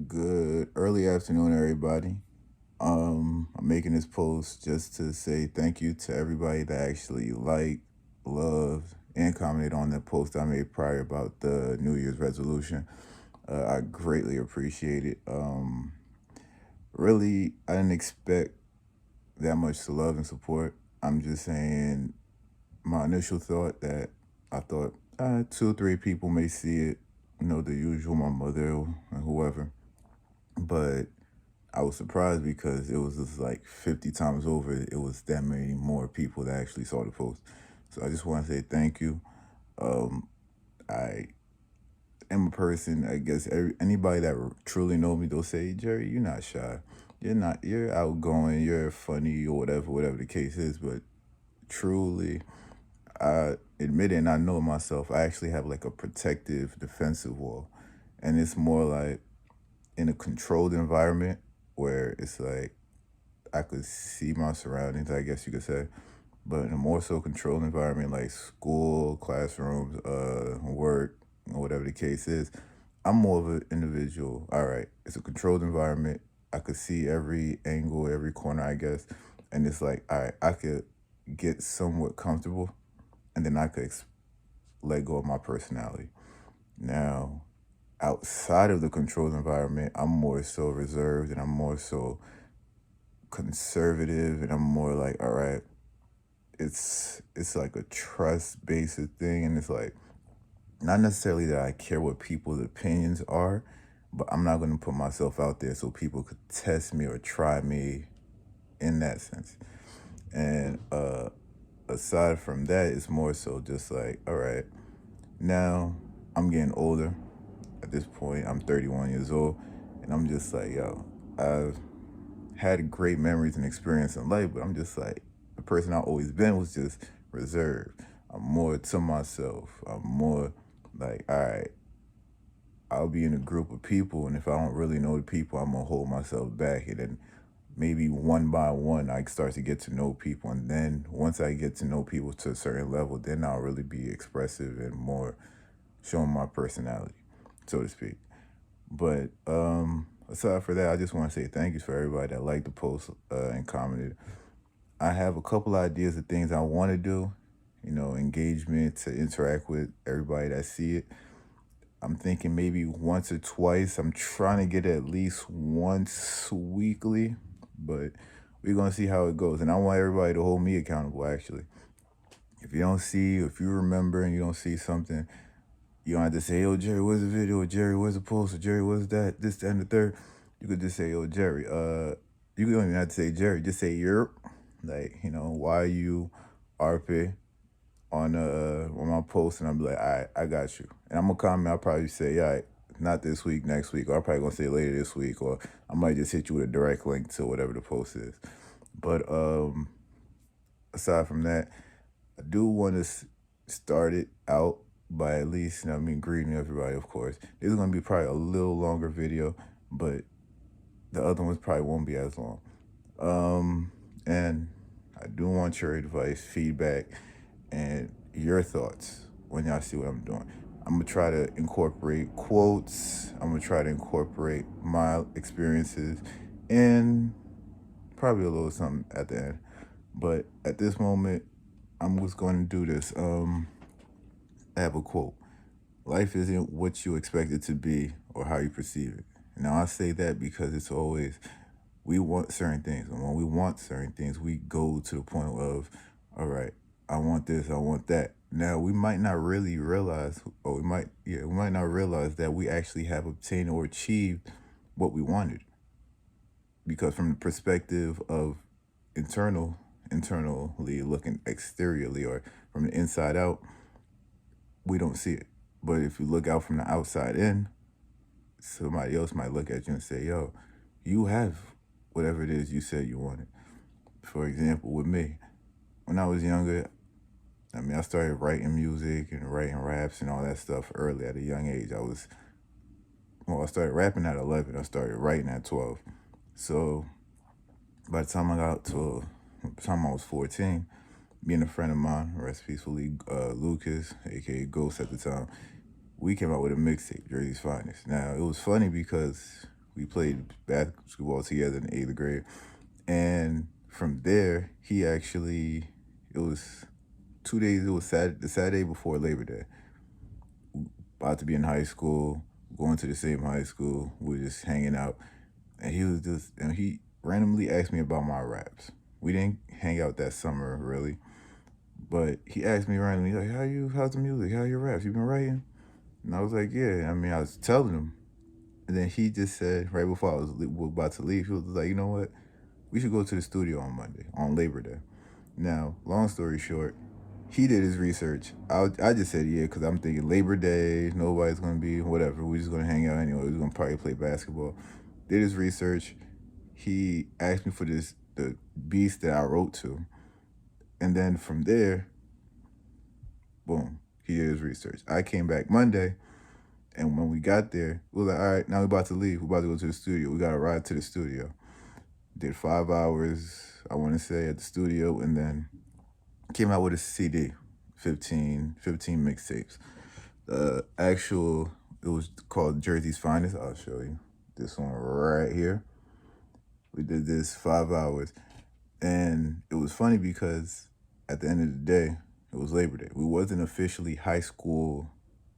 Good early afternoon, everybody. I'm making this post just to say thank you to everybody that actually liked, loved, and commented on the post I made prior about the New Year's resolution. I greatly appreciate it. Really, I didn't expect that much love and support. I'm just saying my initial thought that I thought two or three people may see it, the usual, my mother and whoever. But I was surprised because it was just like 50 times over. It was that many more people that actually saw the post. So I just want to say thank you. I am a person, I guess anybody that truly know me, they'll say, Jerry, you're not shy. You're outgoing, you're funny or whatever the case is. But truly, I admit it and I know it myself. I actually have like a protective defensive wall. And it's more like in a controlled environment where it's like I could see my surroundings, I guess you could say. But in a more so controlled environment like school, classrooms, work, or whatever the case is, I'm more of an individual. All right, it's a controlled environment. I could see every angle, every corner, I guess. And it's like, all right, I could get somewhat comfortable and then I could let go of my personality. Now, outside of the controlled environment, I'm more so reserved and I'm more so conservative and I'm more like, all right, it's like a trust based thing and it's like not necessarily that I care what people's opinions are, but I'm not gonna put myself out there so people could test me or try me in that sense. And aside from that, it's more so just like, all right, now I'm getting older. At this point, I'm 31 years old, and I'm just like, yo, I've had great memories and experience in life, but I'm just like the person I've always been was just reserved. I'm more to myself. I'm more like, all right, I'll be in a group of people, and if I don't really know the people, I'm gonna hold myself back, and then maybe one by one, I start to get to know people, and then once I get to know people to a certain level, then I'll really be expressive and more showing my personality, so to speak. But aside for that, I just want to say thank you for everybody that liked the post and commented. I have a couple ideas of things I want to do, engagement to interact with everybody that see it. I'm thinking maybe once or twice. I'm trying to get at least once weekly, but we're gonna see how it goes. And I want everybody to hold me accountable. Actually, if you remember and you don't see something, you don't have to say, "Yo, Jerry, where's the video?" Or Jerry, where's the post? Or Jerry, where's that? This, that, and the third. You could just say, "Yo, Jerry." You don't even have to say Jerry. Just say "Yerp." Like, why you RP on my post, and I'm like, "All right, I got you." And I'm gonna comment. I'll probably say, "All right, not this week, next week," or I'm probably gonna say later this week, or I might just hit you with a direct link to whatever the post is. But aside from that, I do want to start it out by at least, greeting everybody, of course. This is going to be probably a little longer video, but the other ones probably won't be as long. And I do want your advice, feedback, and your thoughts when y'all see what I'm doing. I'm going to try to incorporate quotes. I'm going to try to incorporate my experiences and probably a little something at the end. But at this moment, I'm just going to do this. I have a quote. Life isn't what you expect it to be or how you perceive it. Now, I say that because it's always, we want certain things. And when we want certain things, we go to the point of, all right, I want this, I want that. Now, we might not really realize, or we might not realize that we actually have obtained or achieved what we wanted. Because from the perspective of internally looking exteriorly or from the inside out, we don't see it. But if you look out from the outside in, somebody else might look at you and say, yo, you have whatever it is you said you wanted. For example, with me, when I was younger, I started writing music and writing raps and all that stuff early at a young age. I started rapping at 11. I started writing at 12. So by the time I got to the time I was 14, me and a friend of mine, rest peacefully, Lucas, aka Ghost at the time, we came out with a mixtape, Jersey's Finest. Now, it was funny because We played basketball together in 8th grade. And from there, he actually, it was 2 days, it was the Saturday before Labor Day. About to be in high school, going to the same high school. We were just hanging out. And he randomly asked me about my raps. We didn't hang out that summer, really. But he asked me randomly, like, how's the music? How your raps? You been writing? And I was like, yeah. I mean, I was telling him. And then he just said, right before I was about to leave, he was like, you know what? We should go to the studio on Monday, on Labor Day. Now, long story short, he did his research. I just said yeah because I'm thinking Labor Day, nobody's gonna be whatever. We're just gonna hang out anyway. We're gonna probably play basketball. Did his research. He asked me for the beats that I wrote to, and then from there, boom, he did his research. I came back Monday, and when we got there, we were like, all right, now we're about to leave. We're about to go to the studio. We got to ride to the studio. Did 5 hours, I want to say, at the studio, and then came out with a CD, 15 mixtapes. The actual, it was called Jersey's Finest. I'll show you this one right here. We did this 5 hours, and it was funny because at the end of the day, it was Labor Day. We wasn't officially high school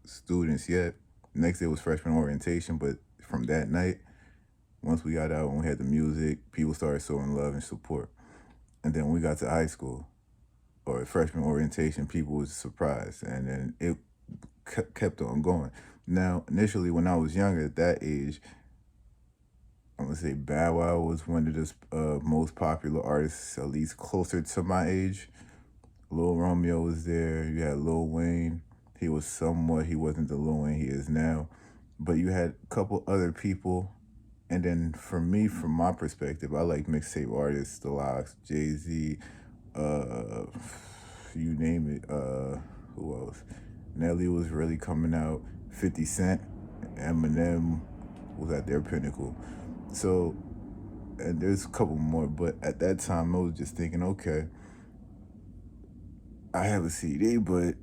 students yet. Next day was freshman orientation, but from that night, once we got out and we had the music, people started showing love and support. And then when we got to high school or freshman orientation, people was surprised, and then it kept on going. Now, initially, when I was younger, at that age, I'm gonna say Bow Wow was one of the most popular artists, at least closer to my age. Lil Romeo was there. You had Lil Wayne. He was somewhat. He wasn't the Lil Wayne he is now, but you had a couple other people. And then for me, from my perspective, I like mixtape artists, The Lox, Jay-Z, uh, you name it. Who else? Nelly was really coming out. 50 Cent, Eminem was at their pinnacle. So, and there's a couple more, but at that time, I was just thinking, okay, I have a CD, but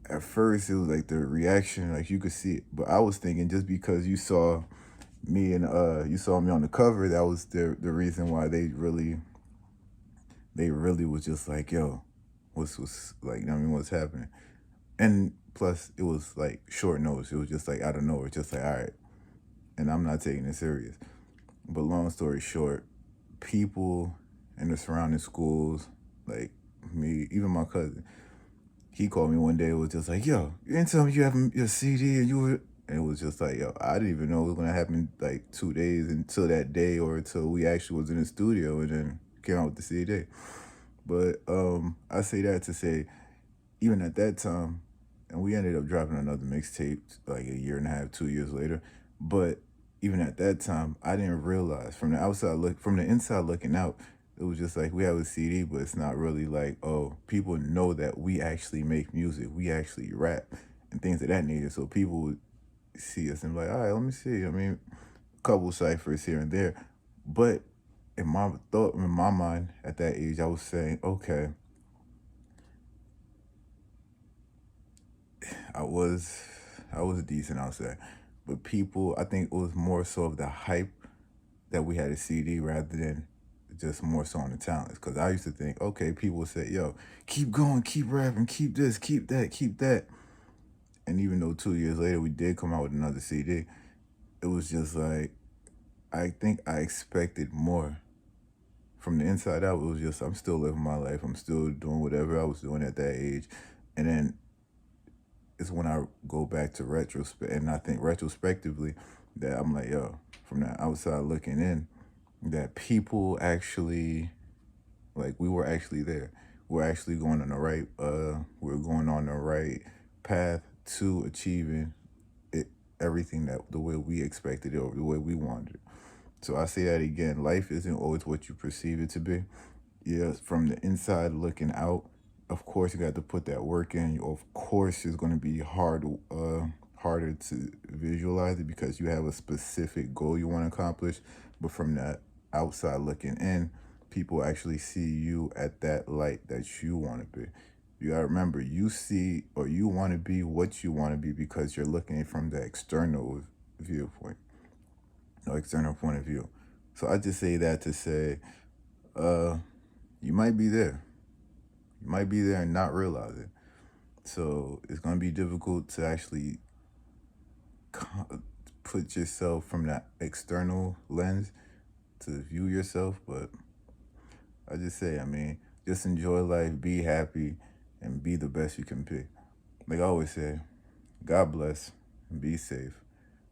at first it was like the reaction, like you could see it. But I was thinking just because you saw me on the cover, that was the reason why they really was just like, yo, what's like, you know what I mean, what's happening? And plus, it was like short notice. It was just like out of nowhere, just like, all right. And I'm not taking it serious. But long story short, people in the surrounding schools, like me, even my cousin, he called me one day. It was just like, yo, you didn't tell me you have your CD and you were. And it was just like, yo, I didn't even know it was gonna happen like 2 days until that day or until we actually was in the studio and then came out with the CD. But I say that to say, even at that time, and we ended up dropping another mixtape like a year and a half, 2 years later. But even at that time, I didn't realize from the inside looking out, it was just like we have a CD, but it's not really like, oh, people know that we actually make music, we actually rap and things of that nature. So people would see us and be like, all right, let me see. I mean, a couple ciphers here and there, but in my mind at that age, I was saying, okay, I was I was decent, I'll say. But people, I think it was more so of the hype that we had a CD rather than just more so on the talents. Because I used to think, okay, people would say, yo, keep going, keep rapping, keep this, keep that, keep that. And even though 2 years later we did come out with another CD, it was just like, I think I expected more. From the inside out, it was just, I'm still living my life. I'm still doing whatever I was doing at that age. And then it's when I go back to retrospect, and I think retrospectively that I'm like, yo, from the outside looking in, that people actually, like, we were actually there. We're actually going on the right, we're going on the right path to achieving it, everything that the way we expected it or the way we wanted it. So I say that again, life isn't always what you perceive it to be. Yes, from the inside looking out, of course you got to put that work in. Of course it's going to be harder to visualize it because you have a specific goal you want to accomplish. But from that outside looking in, people actually see you at that light that you want to be. You gotta remember, you see or you want to be what you want to be because you're looking from the external viewpoint. no external point of view. So I just say that to say, you might be there. You might be there and not realize it. So it's going to be difficult to actually put yourself from that external lens to view yourself. But I just say, I mean, just enjoy life, be happy, and be the best you can be. Like I always say, God bless and be safe.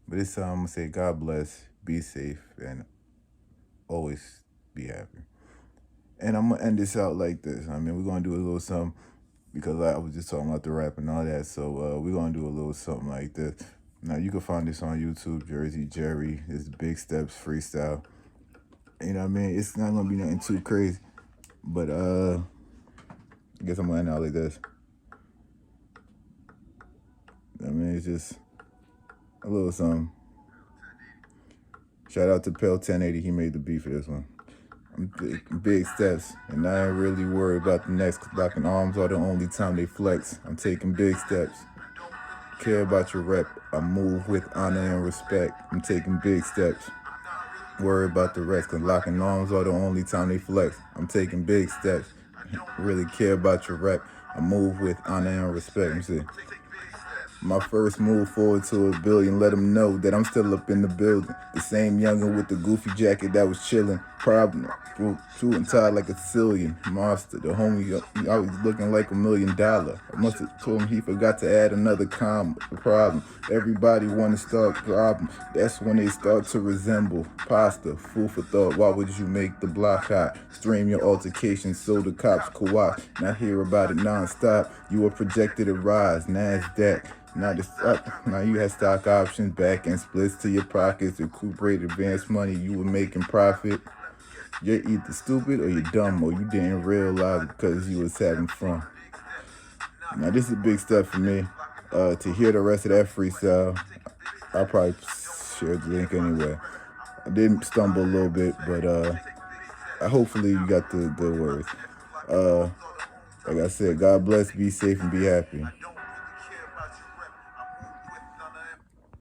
But this time I'm going to say, God bless, be safe, and always be happy. And I'm going to end this out like this. I mean, we're going to do a little something because I was just talking about the rap and all that. So we're going to do a little something like this. Now, you can find this on YouTube, Jersey Jerry. It's Big Steps Freestyle. You know what I mean? It's not going to be nothing too crazy. But I guess I'm going to end out like this. I mean, it's just a little something. Shout out to Pel 1080. He made the beat for this one. I'm big steps, and I ain't really worried about the next. Locking arms are the only time they flex. I'm taking big steps. Care about your rep. I move with honor and respect. I'm taking big steps. Worry about the rest, cause locking arms are the only time they flex. I'm taking big steps. Really care about your rep. I move with honor and respect. I'm saying, my first move forward to $1 billion, let them know that I'm still up in the building. The same youngin' with the goofy jacket that was chillin'. Problem, suit and tied like a Sicilian monster. The homie, he always looking like $1 million. I must have told him he forgot to add another comma. The problem, everybody wanna start problem. That's when they start to resemble pasta. Food for thought, why would you make the block hot? Stream your altercations so the cops could watch. Not hear about it non-stop. You were projected to rise, NASDAQ. Now you had stock options, back end splits to your pockets, recuperate advanced money, you were making profit. You're either stupid or you're dumb or you didn't realize because you was having fun. Now this is big stuff for me. To hear the rest of that freestyle, I'll probably share the link anyway. I did stumble a little bit, but hopefully you got the words. Like I said, God bless, be safe, and be happy.